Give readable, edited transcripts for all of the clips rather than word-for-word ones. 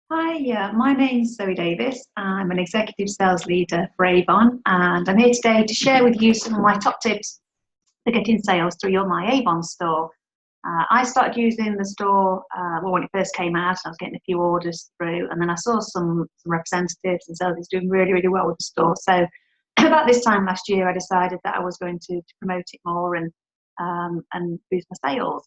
Hi, my name's Zoe Davis. I'm an executive sales leader for Avon, and I'm here today to share with you some of my top tips for getting sales through your My Avon store. I started using the store when it first came out. I was getting a few orders through, and then I saw some representatives and sales doing really, really well with the store. So about this time last year, I decided that I was going to promote it more and boost my sales.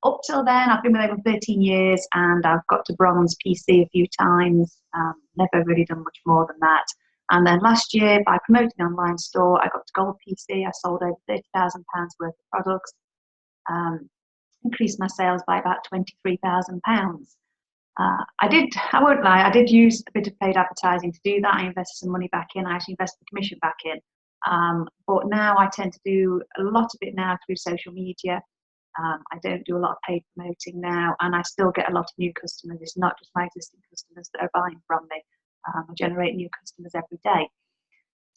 Up till then, I've been with over 13 years and I've got to bronze PC a few times, never really done much more than that. And then last year, by promoting the online store, I got to gold PC. I sold over £30,000 worth of products, um, increased my sales by about £23,000. I won't lie, I did use a bit of paid advertising to do that. I invested some money back in, I actually invested the commission back in. But now I tend to do a lot of it now through social media. I don't do a lot of paid promoting now, and I still get a lot of new customers. It's not just my existing customers that are buying from me. I generate new customers every day.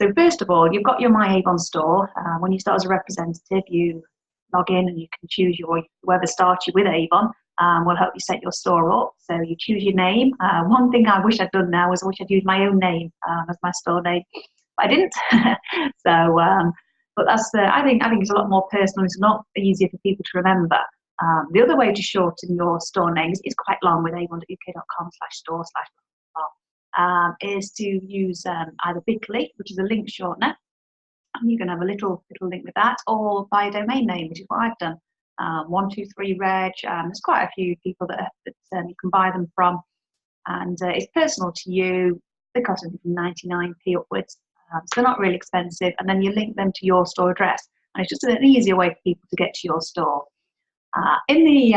So first of all, you've got your My Avon store. When you start as a representative, you log in and you can choose whoever starts you with Avon. Will help you set your store up. So you choose your name. One thing I wish I'd done now was I wish I'd used my own name as my store name, but I didn't. But I think it's a lot more personal. It's a lot easier for people to remember. The other way to shorten your store name is quite long with avon.uk.com/store/, is to use either Bitly, which is a link shortener, and you can have a little link with that, or buy a domain name, which is what I've done. 123reg. There's quite a few people that you can buy them from, and it's personal to you. They cost them from 99p upwards, so they're not really expensive. And then you link them to your store address, and it's just an easier way for people to get to your store. In the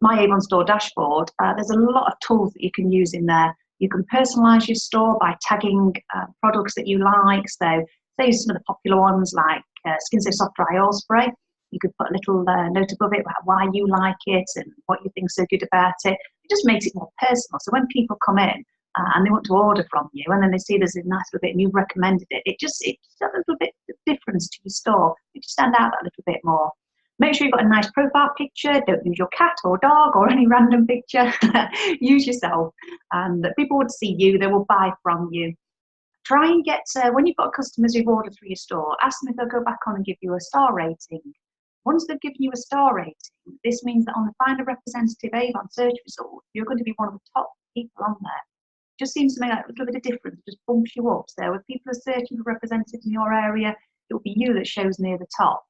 My Avon Store dashboard, there's a lot of tools that you can use in there. You can personalise your store by tagging products that you like. So, say some of the popular ones like Skin So Soft Dry Oil Spray. You could put a little note above it about why you like it and what you think so good about it. It just makes it more personal. So when people come in and they want to order from you, and then they see there's a nice little bit and you've recommended it, it just adds a little bit of difference to your store. You just stand out that little bit more. Make sure you've got a nice profile picture. Don't use your cat or dog or any random picture. Use yourself, and people would see you. They will buy from you. Try and get, when you've got customers who've ordered through your store, ask them if they'll go back on and give you a star rating. Once they've given you a star rating, this means that on the Find a Representative Avon search result, you're going to be one of the top people on there. It just seems to make that little bit of difference, it just bumps you up. So if people are searching for representatives in your area, it will be you that shows near the top.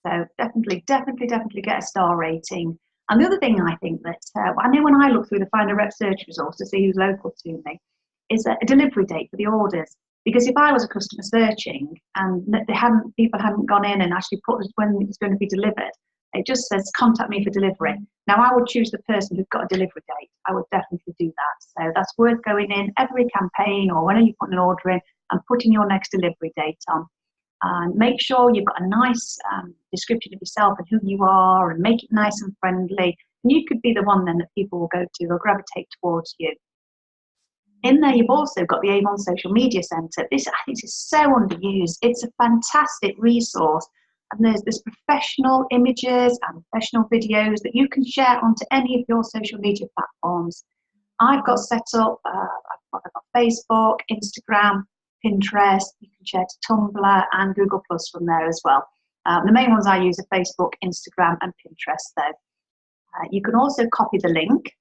So definitely get a star rating. And the other thing I think that, I know when I look through the Find a Rep search results to see who's local to me, is a delivery date for the orders. Because if I was a customer searching and people hadn't gone in and actually put when it was going to be delivered, it just says contact me for delivery. Now I would choose the person who's got a delivery date. I would definitely do that. So that's worth going in every campaign or whenever you put an order in and putting your next delivery date on. And make sure you've got a nice description of yourself and who you are, and make it nice and friendly. And you could be the one then that people will go to, they'll gravitate towards you. In there, you've also got the Avon Social Media Centre. This, I think, is so underused. It's a fantastic resource. And there's professional images and professional videos that you can share onto any of your social media platforms. I've got set up, I've got Facebook, Instagram, Pinterest. You can share to Tumblr and Google Plus from there as well. The main ones I use are Facebook, Instagram, and Pinterest, though. You can also copy the link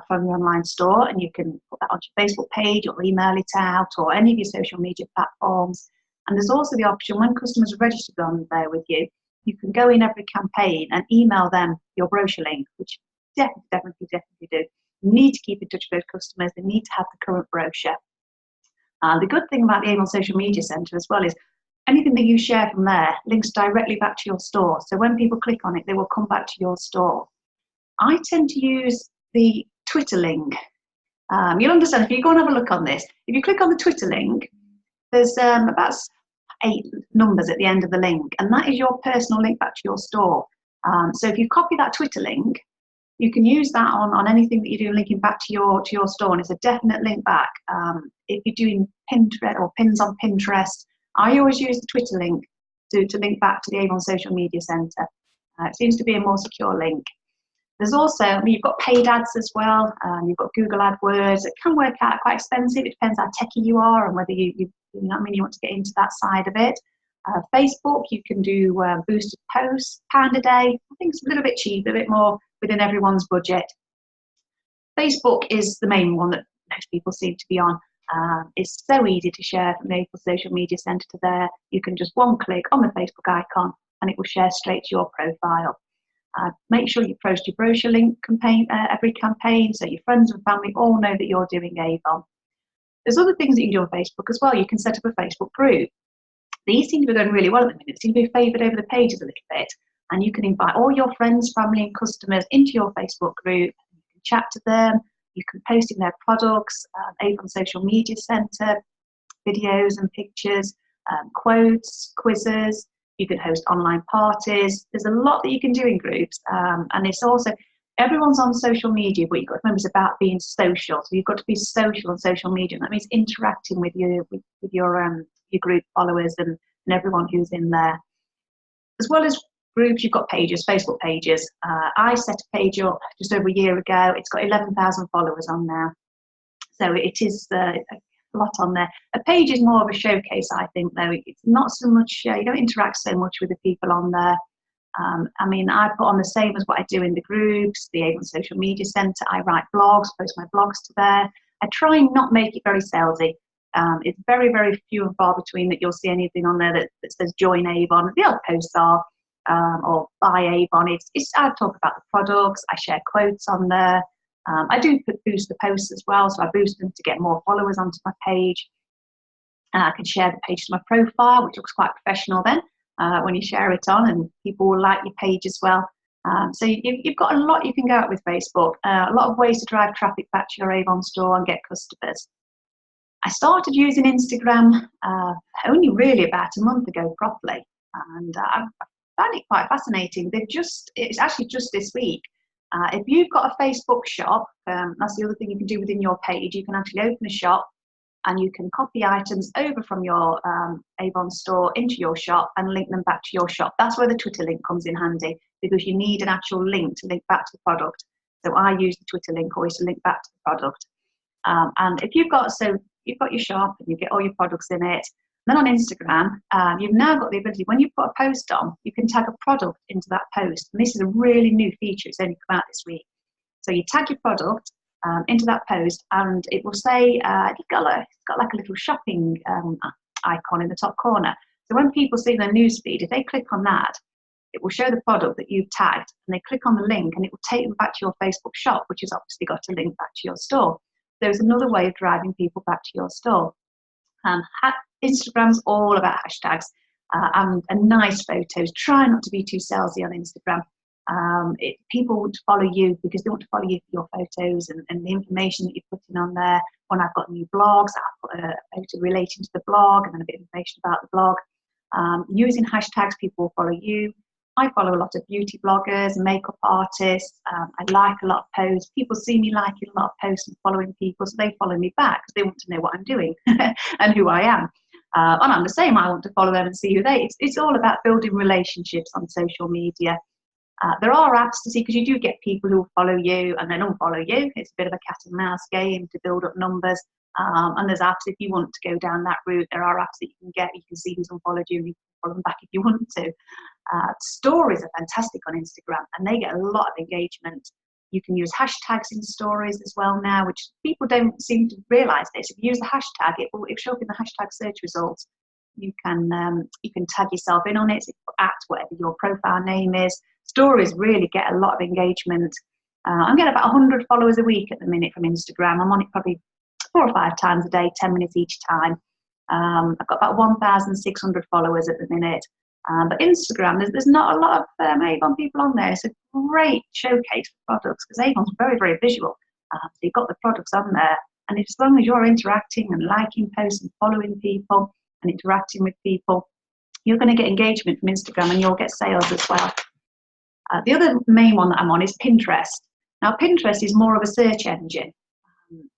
from the online store, and you can put that on your Facebook page or email it out or any of your social media platforms. And there's also the option when customers are registered on there with you, you can go in every campaign and email them your brochure link, which definitely do. You need to keep in touch with those customers. They need to have the current brochure. The good thing about the Avon Social Media Centre as well is anything that you share from there links directly back to your store. So when people click on it, they will come back to your store. I tend to use the Twitter link. You'll understand if you go and have a look on this. If you click on the Twitter link, there's about 8 numbers at the end of the link, and that is your personal link back to your store. So if you copy that Twitter link, you can use that on anything that you're doing linking back to your store, and it's a definite link back. If you're doing Pinterest or pins on Pinterest, I always use the Twitter link to link back to the Avon Social Media Centre. It seems to be a more secure link. There's also, I mean, you've got paid ads as well. You've got Google AdWords. It can work out quite expensive. It depends how techie you are and whether you know what I mean, you want to get into that side of it. Facebook, you can do boosted posts, £1 a day. I think it's a little bit cheap, a bit more within everyone's budget. Facebook is the main one that most people seem to be on. It's so easy to share from the Avon Social Media Centre to there. You can just one click on the Facebook icon and it will share straight to your profile. Make sure you post your brochure link every campaign so your friends and family all know that you're doing Avon. There's other things that you can do on Facebook as well. You can set up a Facebook group. These seem to be going really well at the minute. They seem to be favoured over the pages a little bit. And you can invite all your friends, family and customers into your Facebook group. You can chat to them. You can post in their products, Avon Social Media Centre, videos and pictures, quotes, quizzes. You can host online parties. There's a lot that you can do in groups. And it's also, everyone's on social media, but you've got to remember it's about being social. So you've got to be social on social media. And that means interacting with your group followers and everyone who's in there. As well as groups, you've got pages, Facebook pages. I set a page up just over a year ago. It's got 11,000 followers on now. So it is a lot on there. A page is more of a showcase, I think, though. It's not so much, you don't interact so much with the people on there. I mean, I put on the same as what I do in the groups, the Avon Social Media Centre. I write blogs, post my blogs to there. I try and not make it very salesy. It's very, very few and far between that you'll see anything on there that says join Avon. The other posts are, or buy Avon. I talk about the products. I share quotes on there. I do boost the posts as well, so I boost them to get more followers onto my page. I can share the page to my profile, which looks quite professional then when you share it on, and people will like your page as well. So you've got a lot you can go at with Facebook, a lot of ways to drive traffic back to your Avon store and get customers. I started using Instagram only really about a month ago properly, and I found it quite fascinating. It's actually just this week. If you've got a Facebook shop, that's the other thing you can do within your page. You can actually open a shop and you can copy items over from your Avon store into your shop and link them back to your shop. That's where the Twitter link comes in handy, because you need an actual link to link back to the product. So I use the Twitter link always to link back to the product. And if you've got your shop and you get all your products in it, then on Instagram, you've now got the ability, when you put a post on, you can tag a product into that post. And this is a really new feature. It's only come out this week. So you tag your product into that post, and it will say, it's got like a little shopping icon in the top corner. So when people see their newsfeed, if they click on that, it will show the product that you've tagged, and they click on the link and it will take them back to your Facebook shop, which has obviously got a link back to your store. There's another way of driving people back to your store. Instagram's all about hashtags and nice photos. Try not to be too salesy on Instagram. People want to follow you because they want to follow you for your photos and the information that you're putting on there. When I've got new blogs, I'll put a photo relating to the blog and then a bit of information about the blog. Using hashtags, people will follow you. I follow a lot of beauty bloggers, makeup artists. I like a lot of posts. People see me liking a lot of posts and following people, so they follow me back because they want to know what I'm doing and who I am. And I'm the same. I want to follow them and see who it's all about building relationships on social media. There are apps to see, because you do get people who will follow you and then unfollow you. It's a bit of a cat and mouse game to build up numbers. And there's apps, if you want to go down that route, there are apps that you can get. You can see who's unfollowed you and you can follow them back if you want to. Stories are fantastic on Instagram and they get a lot of engagement. You can use hashtags in stories as well now, which people don't seem to realise this. If you use the hashtag, it will show up in the hashtag search results. You can tag yourself in on it, at whatever your profile name is. Stories really get a lot of engagement. I'm getting about 100 followers a week at the minute from Instagram. I'm on it probably 4 or 5 times a day, 10 minutes each time. I've got about 1,600 followers at the minute. But Instagram, there's not a lot of Avon people on there. It's a great showcase for products because Avon's very, very visual. So you've got the products on there. And as long as you're interacting and liking posts and following people and interacting with people, you're going to get engagement from Instagram and you'll get sales as well. The other main one that I'm on is Pinterest. Now, Pinterest is more of a search engine.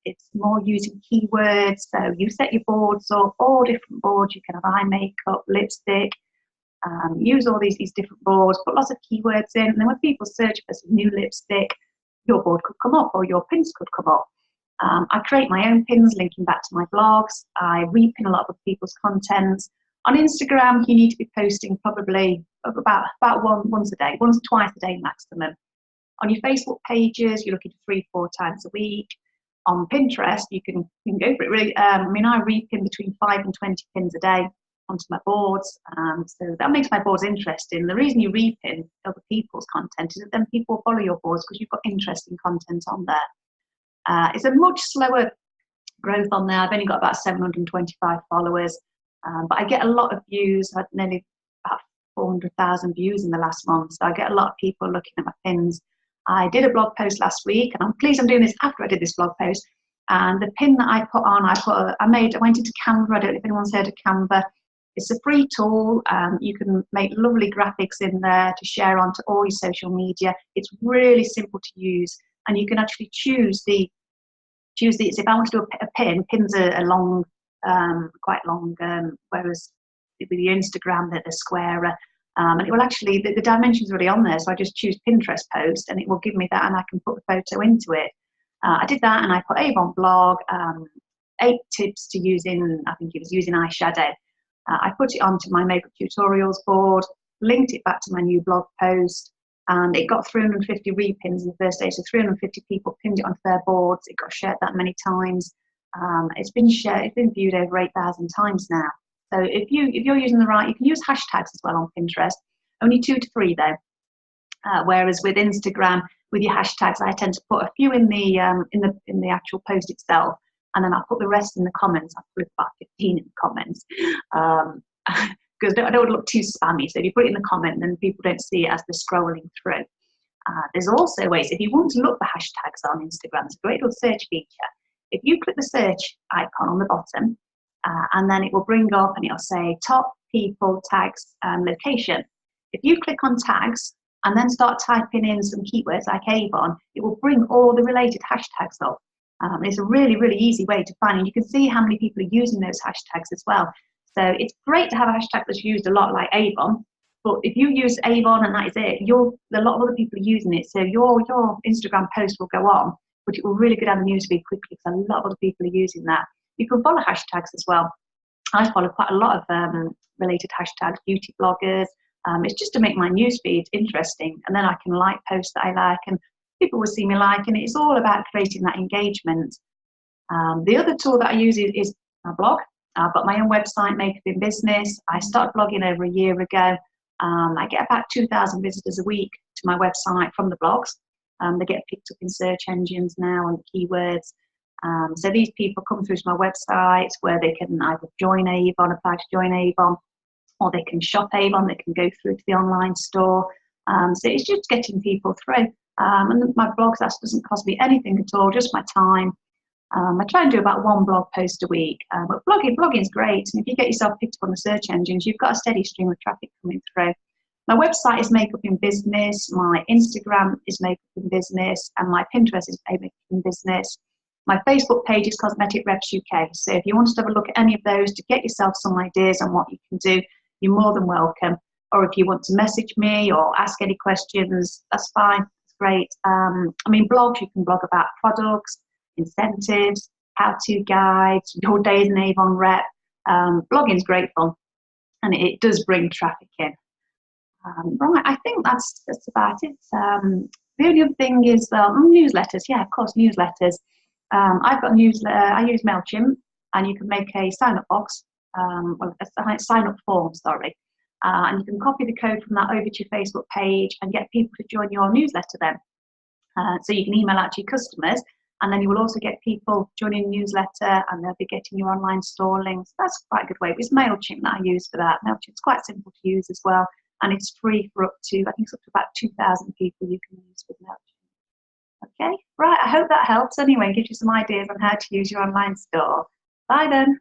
It's more using keywords. So you set your boards up, all different boards. You can have eye makeup, lipstick, Use all these different boards, put lots of keywords in, and then when people search for some new lipstick, your board could come up or your pins could come up. I create my own pins linking back to my blogs. I repin a lot of people's content. On Instagram, you need to be posting probably about once a day, twice a day maximum. On your Facebook pages, you're looking at 3-4 times a week. On Pinterest, you can go for it really. I repin between 5 and 20 pins a day onto my boards, so that makes my boards interesting. The reason you repin other people's content is that then people follow your boards because you've got interesting content on there. It's a much slower growth on there. I've only got about 725 followers, but I get a lot of views. I've nearly about 400,000 views in the last month, so I get a lot of people looking at my pins. I did a blog post last week, and I'm pleased I'm doing this after I did this blog post. And the pin that I put on, I went into Canva. I don't know if anyone's heard of Canva. It's a free tool. You can make lovely graphics in there to share onto all your social media. It's really simple to use, and you can actually choose the. So if I want to do a pin, pins are long, quite long, whereas with your Instagram, they're squarer. And it will actually, the dimensions are already on there, so I just choose Pinterest post and it will give me that, and I can put the photo into it. I did that, and I put Avon blog, 8 tips to using, I think it was using eyeshadow. I put it onto my makeup tutorials board, linked it back to my new blog post, and it got 350 repins in the first day. So 350 people pinned it onto their boards. It got shared that many times. It's been shared, it's been viewed over 8,000 times now. So if you're using the right, you can use hashtags as well on Pinterest. Only 2 to 3 though. Whereas with Instagram, with your hashtags, I tend to put a few in the actual post itself, and then I'll put the rest in the comments. I'll put about 15 in the comments. Because I don't want to look too spammy. So if you put it in the comment, then people don't see it as they're scrolling through. There's also ways, if you want to look for hashtags on Instagram, it's a great little search feature. If you click the search icon on the bottom, and then it will bring up and it'll say top, people, tags, and location. If you click on tags and then start typing in some keywords like Avon, it will bring all the related hashtags up. It's a really, really easy way to find, and you can see how many people are using those hashtags as well. So it's great to have a hashtag that's used a lot like Avon, but if you use Avon and that is it, a lot of other people are using it, so your Instagram post will go on, but it will really go down the newsfeed quickly because a lot of other people are using that. You can follow hashtags as well. I follow quite a lot of related hashtags, beauty bloggers. It's just to make my newsfeed interesting, and then I can like posts that I like, and people will see me like, and it's all about creating that engagement. The other tool that I use is my blog. I've got my own website, Makeup in Business. I started blogging over a year ago. I get about 2,000 visitors a week to my website from the blogs. They get picked up in search engines now and keywords. So these people come through to my website where they can either join Avon, apply to join Avon, or they can shop Avon, they can go through to the online store. So it's just getting people through. And my blogs, that doesn't cost me anything at all, just my time. I try and do about 1 blog post a week, but blogging is great. And if you get yourself picked up on the search engines, you've got a steady stream of traffic coming through. My website is Makeup in Business, my Instagram is Makeup in Business, and my Pinterest is Makeup in Business. My Facebook page is Cosmetic Reps UK. So if you want to have a look at any of those to get yourself some ideas on what you can do, you're more than welcome. Or if you want to message me or ask any questions, that's fine. It's great. Blogs, you can blog about products, incentives, how-to guides, your day as an Avon rep. Blogging is great fun, and it does bring traffic in. Right, I think that's about it. The only other thing is newsletters. Yeah, of course, newsletters. I've got a newsletter. I use MailChimp, and you can make a sign-up box, a sign-up form, sorry. And you can copy the code from that over to your Facebook page and get people to join your newsletter then. So you can email out to your customers, and then you will also get people joining the newsletter, and they'll be getting your online store links. That's quite a good way. It's MailChimp that I use for that. MailChimp's quite simple to use as well, and it's free for up to, I think it's up to about 2,000 people you can use with MailChimp. Okay, right, I hope that helps anyway and gives you some ideas on how to use your online store. Bye then.